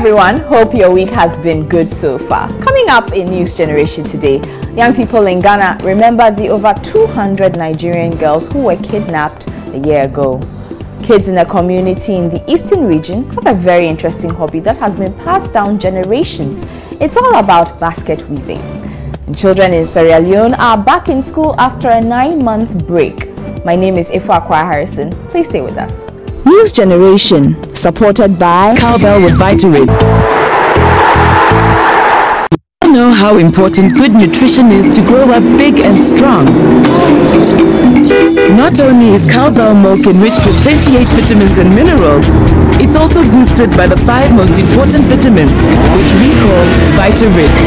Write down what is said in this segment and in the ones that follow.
everyone, hope your week has been good so far. Coming up in News Generation today, young people in Ghana remember the over 200 Nigerian girls who were kidnapped a year ago. Kids in a community in the eastern region have a very interesting hobby that has been passed down generations. It's all about basket weaving. And children in Sierra Leone are back in school after a 9-month break. My name is Ifwa Kwa Harrison. Please stay with us. News Generation, supported by Cowbell with Vitamin. You know how important good nutrition is to grow up big and strong. Not only is cowbell milk enriched with 28 vitamins and minerals, it's also boosted by the 5 most important vitamins, which we call Vita-Rich.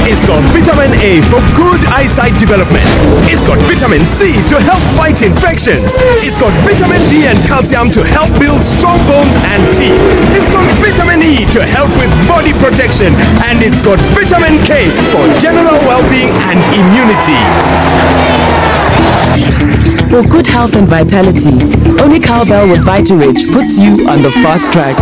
It's got vitamin A for good eyesight development. It's got vitamin C to help fight infections. It's got vitamin D and calcium to help build strong bones and teeth. It's got vitamin E to help with body protection. And it's got vitamin K for general well-being and immunity. For good health and vitality, only Cowbell with Vita-Rich puts you on the fast track.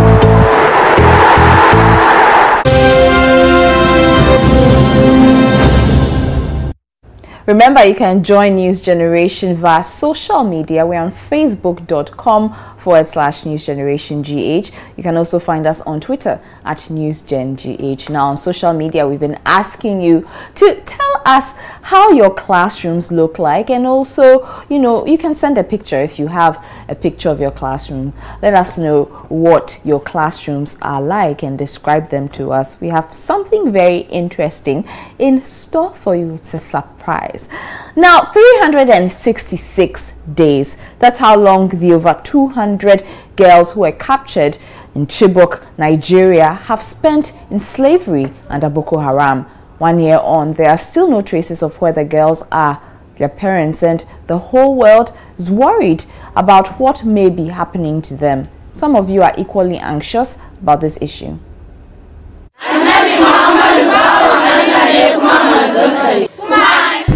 Remember, you can join News Generation via social media. We're on facebook.com/newsgenerationgh. You can also find us on Twitter at newsgengh. Now, on social media, we've been asking you to tell us how your classrooms look like, and also, you can send a picture if you have a picture of your classroom. Let us know what your classrooms are like and describe them to us. We have something very interesting in store for you. It's a surprise. Now, 366 days. That's how long the over 200 girls who were captured in Chibok, Nigeria, have spent in slavery under Boko Haram. 1 year on, there are still no traces of where the girls are, their parents, and the whole world is worried about what may be happening to them. Some of you are equally anxious about this issue.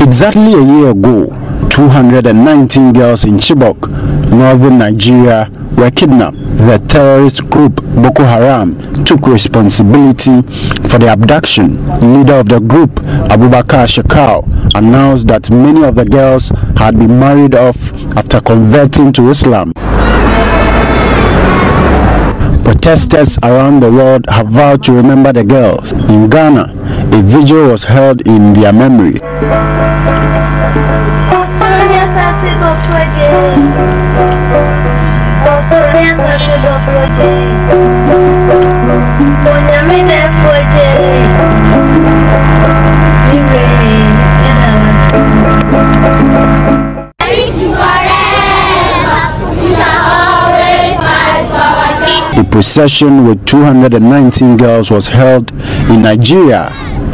Exactly a year ago, 219 girls in Chibok, northern Nigeria, were kidnapped. The terrorist group Boko Haram took responsibility for the abduction. Leader of the group, Abubakar Shekau, announced that many of the girls had been married off after converting to Islam. Protesters around the world have vowed to remember the girls. In Ghana, a vigil was held in their memory. The procession with 219 girls was held in Nigeria.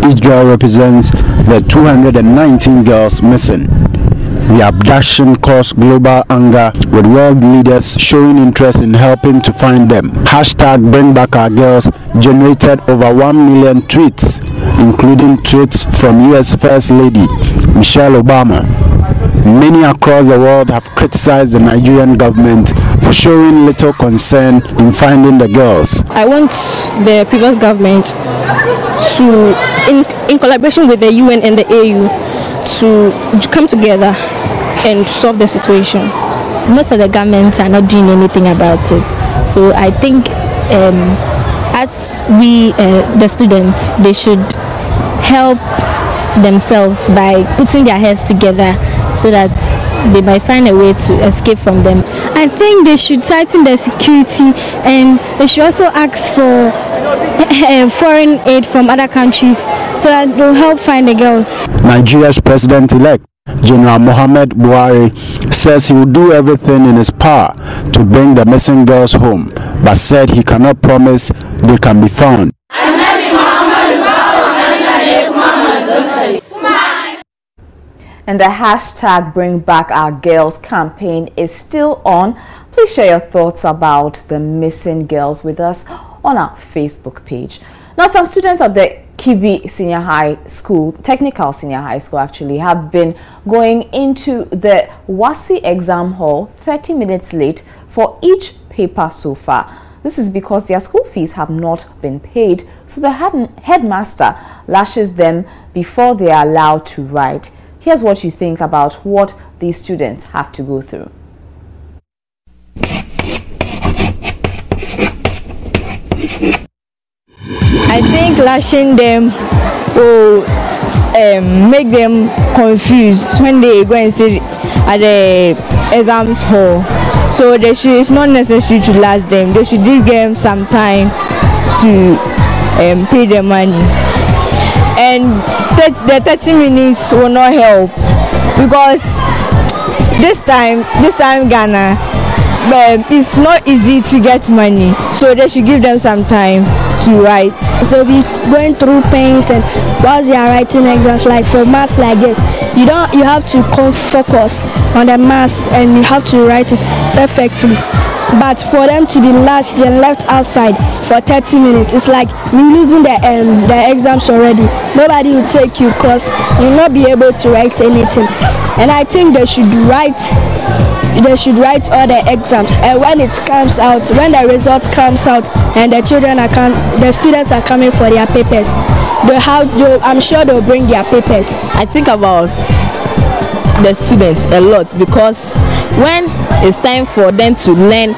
Each girl represents the 219 girls missing. The abduction caused global anger, with world leaders showing interest in helping to find them. Hashtag Bring Back Our Girls generated over 1 million tweets, including tweets from US First Lady Michelle Obama. Many across the world have criticized the Nigerian government for showing little concern in finding the girls. I want the previous government to, in collaboration with the UN and the AU, to come together and solve the situation. Most of the governments are not doing anything about it. So I think as we, the students, they should help themselves by putting their heads together so that they might find a way to escape from them. I think they should tighten their security, and they should also ask for foreign aid from other countries so that they'll help find the girls. Nigeria's president-elect, General Muhammad Buhari, says he will do everything in his power to bring the missing girls home, but said he cannot promise they can be found. And the hashtag Bring Back Our Girls campaign is still on. Please share your thoughts about the missing girls with us on our Facebook page. Now, some students of the Kibi Senior High School, Technical Senior High School actually, have been going into the WASI exam hall 30 minutes late for each paper so far. This is because their school fees have not been paid, so the headmaster lashes them before they are allowed to write. Here's what you think about what these students have to go through. I think lashing them will make them confused when they go and sit at the exams hall. So it's not necessary to lash them. They should give them some time to pay the money. And the 30 minutes will not help, because this time Ghana, it's not easy to get money. So they should give them some time to write. So be going through pains, and whilst you are writing exams, like for maths like this, you have to focus on the maths and you have to write it perfectly. But for them to be lashed and left outside for 30 minutes, it's like losing the exams already. Nobody will take you because you will not be able to write anything. And I think they should write all the exams, and when it comes out, when the result comes out and the students are coming for their papers, I'm sure they'll bring their papers. I think about the students a lot, because when it's time for them to learn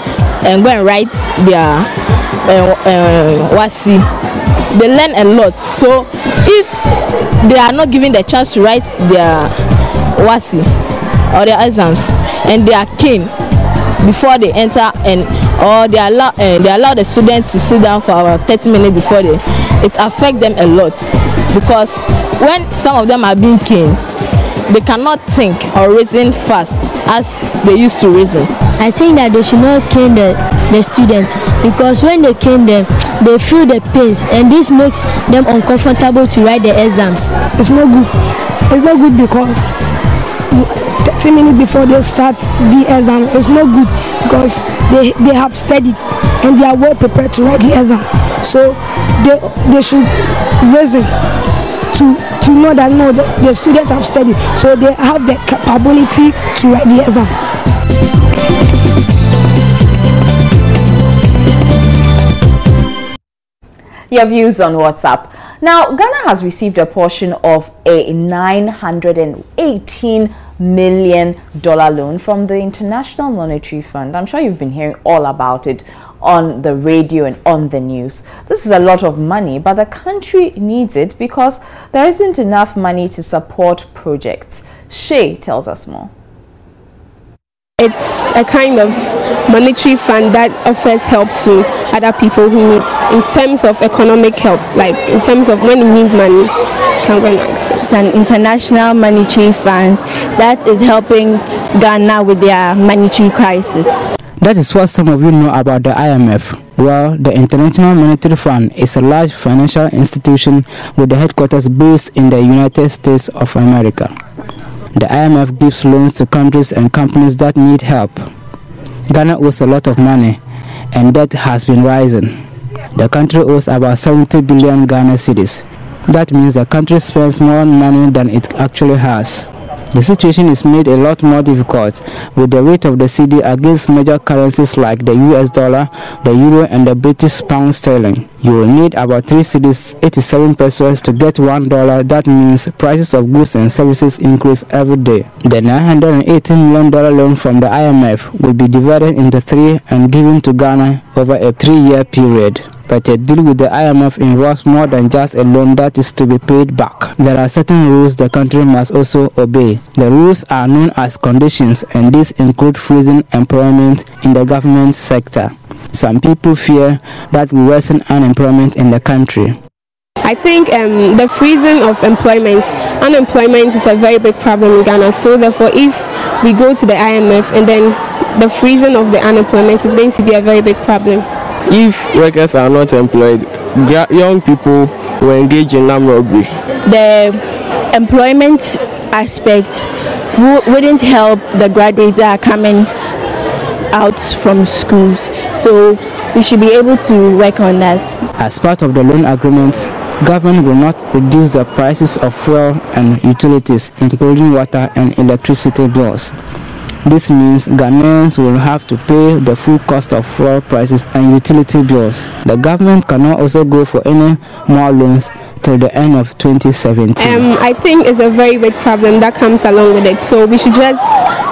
and go and write their WASI, they learn a lot. So if they are not given the chance to write their WASI or their exams, and they are keen before they enter, or they allow the students to sit down for about 30 minutes before it affects them a lot, because when some of them are being keen, they cannot think or reason fast as they used to reason. I think that they should not cane the students, because when they cane them, they feel the pains, and this makes them uncomfortable to write the exams. It's not good. It's not good because 30 minutes before they start the exam, it's not good, because they have studied and they are well prepared to write the exam. So they should reason to know that the students have studied, so they have the capability to write the exam. Your views on WhatsApp. Now, Ghana has received a portion of a $918 million loan from the International Monetary Fund. I'm sure you've been hearing all about it on the radio and on the news. This is a lot of money, but the country needs it because there isn't enough money to support projects. Shay tells us more. It's a kind of monetary fund that offers help to other people who need, in terms of economic help, like in terms of when you need money, can go and ask them. It's an international monetary fund that is helping Ghana with their monetary crisis. That is what some of you know about the IMF. Well, the International Monetary Fund is a large financial institution with the headquarters based in the United States of America. The IMF gives loans to countries and companies that need help. Ghana owes a lot of money, and debt has been rising. The country owes about 70 billion Ghana cedis. That means the country spends more money than it actually has. The situation is made a lot more difficult with the rate of the cedi against major currencies like the US dollar, the euro, and the British pound sterling. You will need about 3 cedis, 87 pesos to get $1. That means prices of goods and services increase every day. The $918 million loan from the IMF will be divided into 3 and given to Ghana over a 3-year period. But a deal with the IMF involves more than just a loan that is to be paid back. There are certain rules the country must also obey. The rules are known as conditions, and these include freezing employment in the government sector. Some people fear that will worsen unemployment in the country. I think the freezing of unemployment is a very big problem in Ghana. So therefore, if we go to the IMF and then the freezing of the unemployment is going to be a very big problem. If workers are not employed, young people will engage in armed robbery. The employment aspect wouldn't help the graduates that are coming out from schools. So we should be able to work on that. As part of the loan agreement, government will not reduce the prices of fuel and utilities, including water and electricity bills. This means Ghanaians will have to pay the full cost of fuel prices and utility bills. The government cannot also go for any more loans till the end of 2017. I think it's a very big problem that comes along with it. So we should just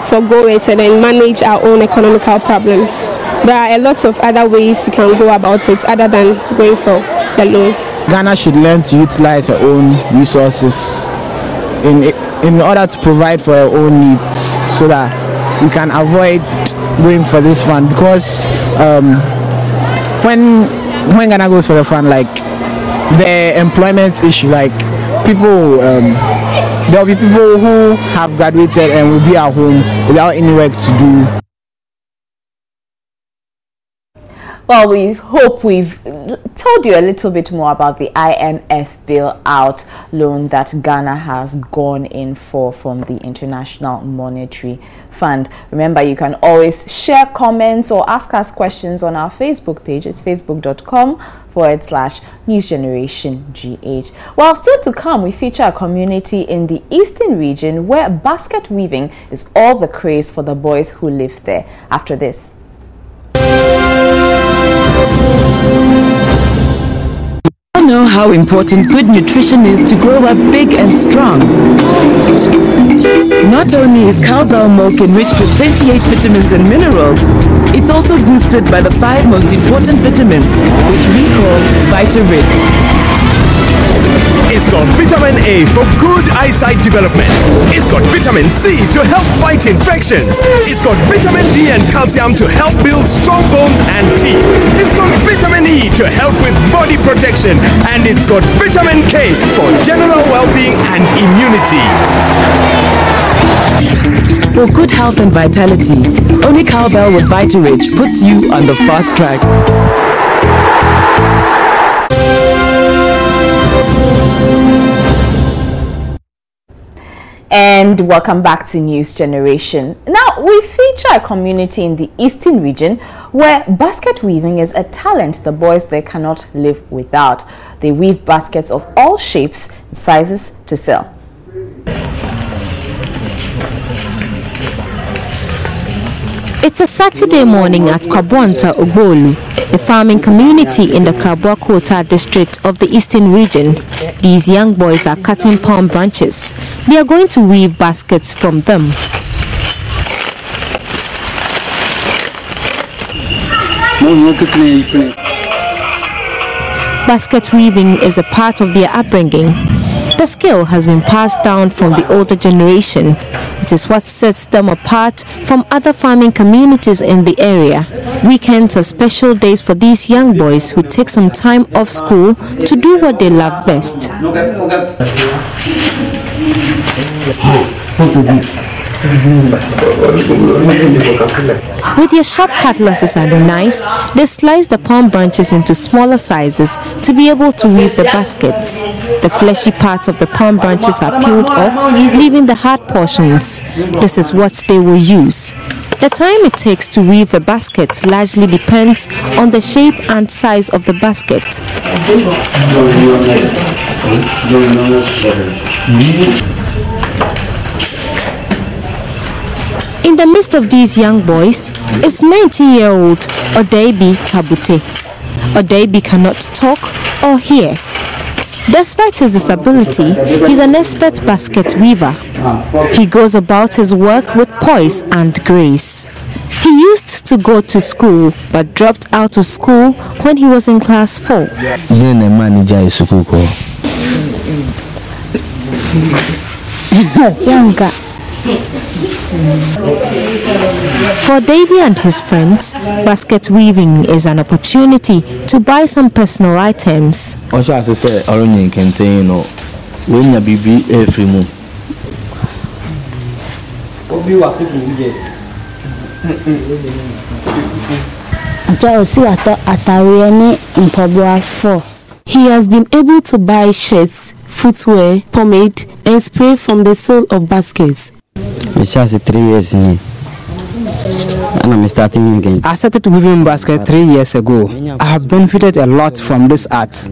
forgo it and then manage our own economical problems. There are a lot of other ways you can go about it other than going for the loan. Ghana should learn to utilize her own resources in order to provide for her own needs, so that we can avoid going for this fund, because when Ghana goes for the fund, like the employment issue, like people, there will be people who have graduated and will be at home without any work to do. Well, we hope we've told you a little bit more about the IMF bailout loan that Ghana has gone in for from the International Monetary Fund. Remember, you can always share comments or ask us questions on our Facebook page. It's facebook.com/newsgenerationgh. Well, still to come, we feature a community in the eastern region where basket weaving is all the craze for the boys who live there. After this. You know how important good nutrition is to grow up big and strong. Not only is cowbell milk enriched with 28 vitamins and minerals, it's also boosted by the 5 most important vitamins, which we call Vita-Rich. It's got vitamin A for good eyesight development. It's got vitamin C to help fight infections. It's got vitamin D and calcium to help build strong bones and teeth. It's got vitamin E to help with body protection. And it's got vitamin K for general well-being and immunity. For good health and vitality, only cowbell with Vita-Rich puts you on the fast track. And welcome back to News Generation. Now, we feature a community in the eastern region where basket weaving is a talent the boys there cannot live without. They weave baskets of all shapes and sizes to sell. It's a Saturday morning at Kwabwanta, Ogbolu, a farming community in the Karabwa-Kota district of the eastern region. These young boys are cutting palm branches. They are going to weave baskets from them. Basket weaving is a part of their upbringing. The skill has been passed down from the older generation. It is what sets them apart from other farming communities in the area. Weekends are special days for these young boys who take some time off school to do what they love best. With their sharp cutlasses and knives, they slice the palm branches into smaller sizes to be able to weave the baskets. The fleshy parts of the palm branches are peeled off, leaving the hard portions. This is what they will use. The time it takes to weave a basket largely depends on the shape and size of the basket. In the midst of these young boys is 19-year-old Odebi Kabute. Odebi cannot talk or hear. Despite his disability, he's an expert basket weaver. He goes about his work with poise and grace. He used to go to school but dropped out of school when he was in class 4. For Davy and his friends, basket weaving is an opportunity to buy some personal items. He has been able to buy shirts, footwear, pomade, and spray from the sale of baskets. 3 years and I'm starting again. I started weaving basket 3 years ago. I have benefited a lot from this art.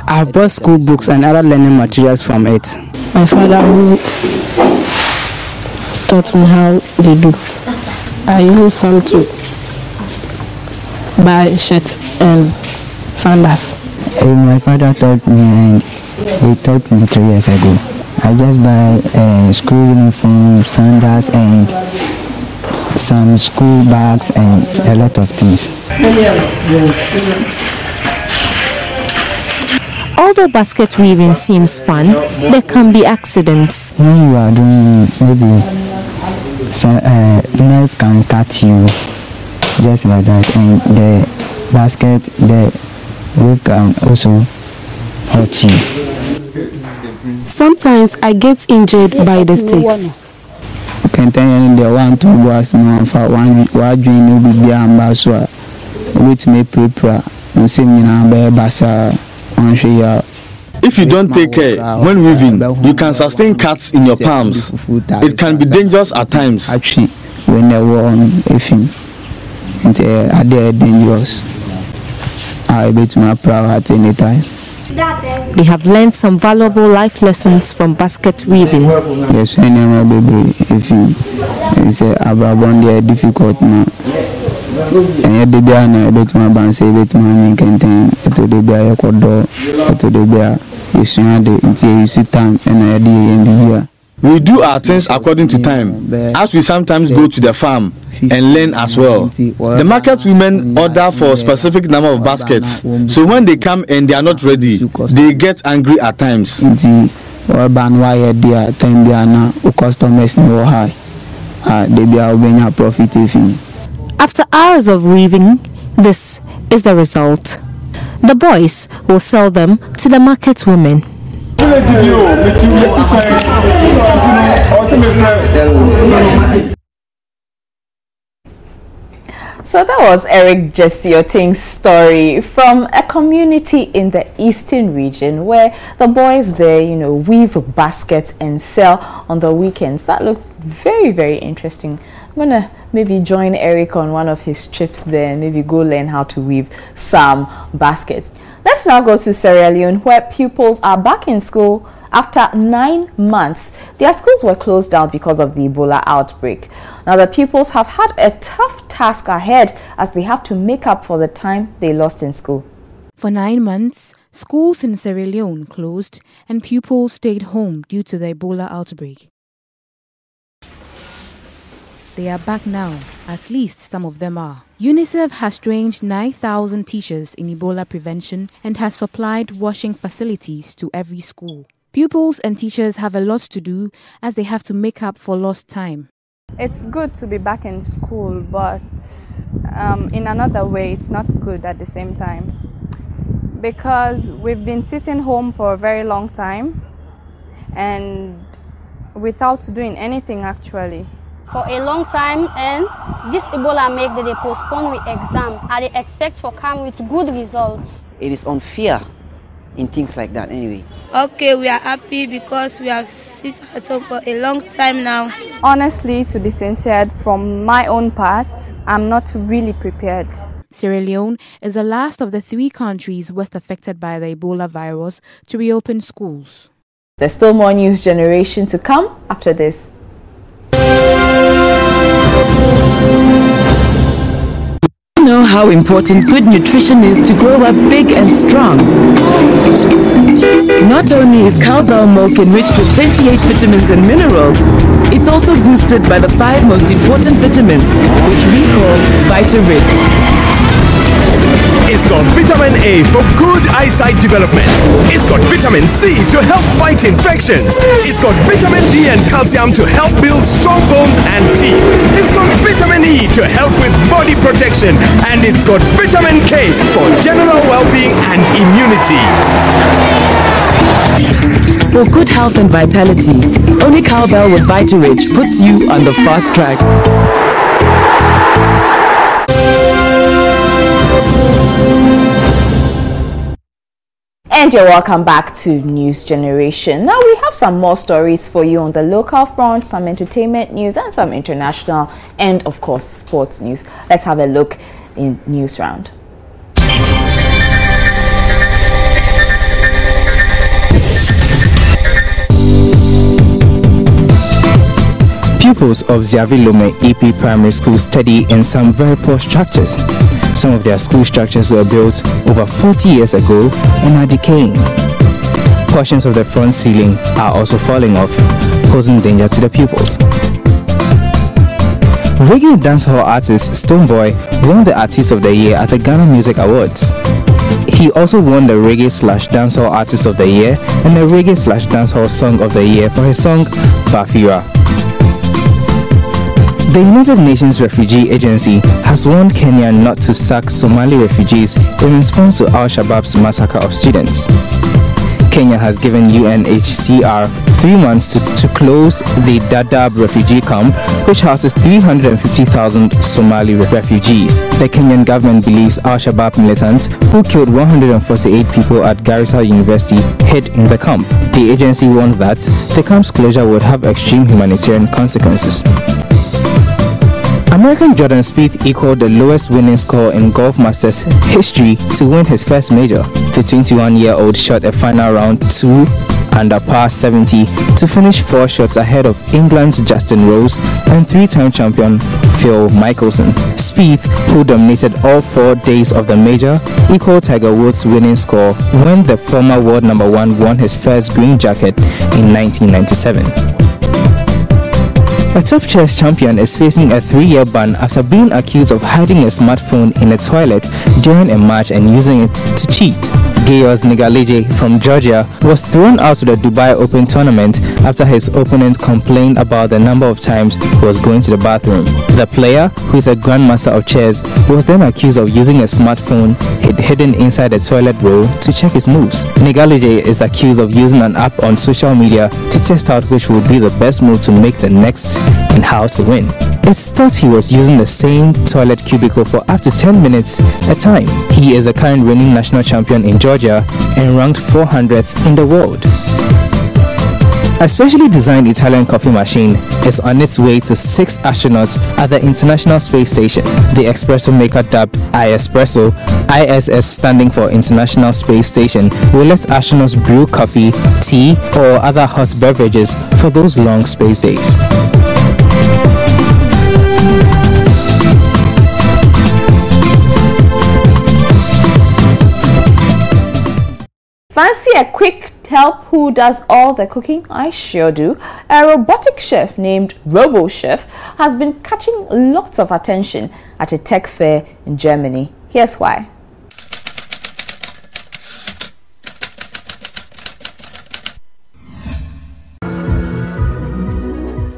I have bought school books and other learning materials from it. My father who taught me how they do. I use some to buy shirts and sandals. My father taught me, and he taught me 3 years ago. I just buy school uniform, sandals, and some school bags and a lot of things. Although basket weaving seems fun, there can be accidents. When you are doing, maybe knife can cut you, just like that, and the basket, the weave can also hurt you. Sometimes I get injured by the sticks. Can tell you the 1-2 boys no for one join no be ambassador with me prepare no say me na be basa on share. If you don't take care when weaving, you can sustain cuts in your palms. It can be dangerous at times. Actually, when they were on ifing, are they dangerous? I bet my proud at any time. They have learned some valuable life lessons from basket weaving. Yes, I know, baby. If you say Abrabon, they are difficult now. And the bear, I bet my band say, bet my contain to the bear, to the bear. You see, until you see time and I did. We do our things according to time, as we sometimes go to the farm and learn as well. The market women order for a specific number of baskets, so when they come and they are not ready, they get angry at times. After hours of weaving, this is the result. The boys will sell them to the market women. So that was Eric Jessioting's story from a community in the eastern region where the boys there, weave baskets and sell on the weekends. That looked very, very interesting. I'm gonna maybe join Eric on one of his trips there and maybe go learn how to weave some baskets. Let's now go to Sierra Leone, where pupils are back in school after 9 months. Their schools were closed down because of the Ebola outbreak. Now the pupils have had a tough task ahead as they have to make up for the time they lost in school. For 9 months, schools in Sierra Leone closed and pupils stayed home due to the Ebola outbreak. They are back now, at least some of them are. UNICEF has trained 9,000 teachers in Ebola prevention and has supplied washing facilities to every school. Pupils and teachers have a lot to do as they have to make up for lost time. It's good to be back in school, but in another way, it's not good at the same time. Because we've been sitting home for a very long time and without doing anything actually. For a long time, and this Ebola make that they postpone with exam and they expect for come with good results. It is unfair in things like that anyway. Okay, we are happy because we have sit at home for a long time now. Honestly, to be sincere, from my own part, I'm not really prepared. Sierra Leone is the last of the 3 countries worst affected by the Ebola virus to reopen schools. There's still more News Generation to come after this. You know how important good nutrition is to grow up big and strong. Not only is cowbell milk enriched with 28 vitamins and minerals, it's also boosted by the 5 most important vitamins, which we call VitaRich. It's got vitamin A for good eyesight development. It's got vitamin C to help fight infections. It's got vitamin D and calcium to help build strong bones and teeth. It's got vitamin E to help with body protection. And it's got vitamin K for general well-being and immunity. For good health and vitality, only cowbell with VitaRich puts you on the fast track. And you're welcome back to News Generation. Now we have some more stories for you on the local front, some entertainment news and some international and of course sports news. Let's have a look in News Round. pupils of Ziavilome EP Primary School study in some very poor structures. Some of their school structures were built over 40 years ago and are decaying. Portions of the front ceiling are also falling off, posing danger to the pupils. Reggae dancehall artist Stonebwoy won the Artist of the Year at the Ghana Music Awards. He also won the Reggae/Dancehall Artist of the Year and the Reggae/Dancehall Song of the Year for his song Bafira. The United Nations Refugee Agency has warned Kenya not to sack Somali refugees in response to Al-Shabaab's massacre of students. Kenya has given UNHCR 3 months to close the Dadaab refugee camp, which houses 350,000 Somali refugees. The Kenyan government believes Al-Shabaab militants who killed 148 people at Garissa University hid in the camp. The agency warned that the camp's closure would have extreme humanitarian consequences. American Jordan Spieth equaled the lowest winning score in Golf Masters history to win his first major. The 21-year-old shot a final round 2 under par 70 to finish 4 shots ahead of England's Justin Rose and 3-time champion Phil Mickelson. Spieth, who dominated all 4 days of the major, equaled Tiger Woods' winning score when the former world number 1 won his first green jacket in 1997. A top chess champion is facing a 3-year ban after being accused of hiding a smartphone in a toilet during a match and using it to cheat. Gios Nigalije from Georgia was thrown out of the Dubai Open tournament after his opponent complained about the number of times he was going to the bathroom. The player, who is a grandmaster of chess, was then accused of using a smartphone hidden inside the toilet roll to check his moves. Nigalije is accused of using an app on social media to test out which would be the best move to make the next and how to win. It's thought he was using the same toilet cubicle for up to 10 minutes a time. He is a current reigning national champion in Georgia and ranked 400th in the world. A specially designed Italian coffee machine is on its way to 6 astronauts at the International Space Station. The espresso maker, dubbed iEspresso, ISS standing for International Space Station, will let astronauts brew coffee, tea, or other hot beverages for those long space days. Fancy a quick help who does all the cooking? I sure do. A robotic chef named RoboChef has been catching lots of attention at a tech fair in Germany. Here's why.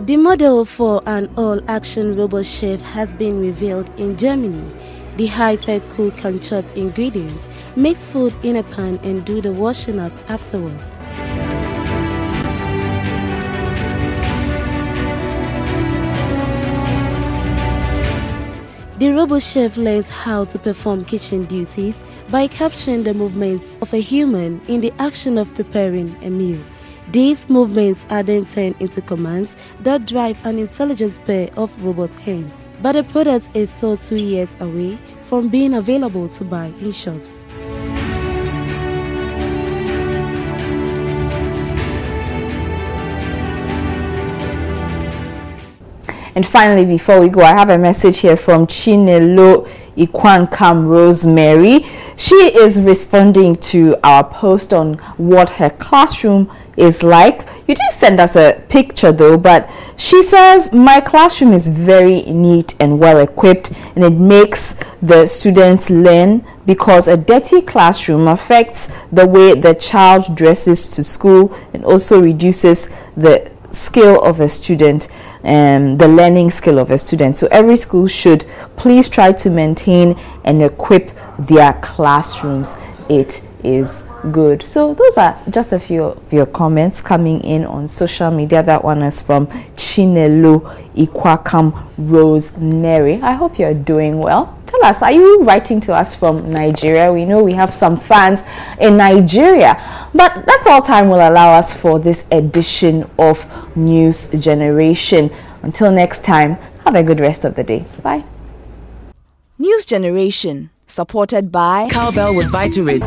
The model for an all-action robot chef has been revealed in Germany. The high-tech cook can chop ingredients, mix food in a pan and do the washing up afterwards. The RoboChef learns how to perform kitchen duties by capturing the movements of a human in the action of preparing a meal. These movements are then turned into commands that drive an intelligent pair of robot hands. But the product is still 2 years away from being available to buy in shops. And finally, before we go, I have a message here from Chinelo Ikwankam Rosemary. She is responding to our post on what her classroom is like. You did send us a picture though, but she says, my classroom is very neat and well equipped, and it makes the students learn because a dirty classroom affects the way the child dresses to school and also reduces the skill of a student, the learning skill of a student. So every school should please try to maintain and equip their classrooms. It is good. So those are just a few of your comments coming in on social media. That one is from Chinelo Ikwakam Rosemary. I hope you're doing well. Tell us, are you writing to us from Nigeria? We know we have some fans in Nigeria, but that's all time will allow us for this edition of News Generation. Until next time, have a good rest of the day. Bye. News Generation, supported by Cowbell with Vitarid.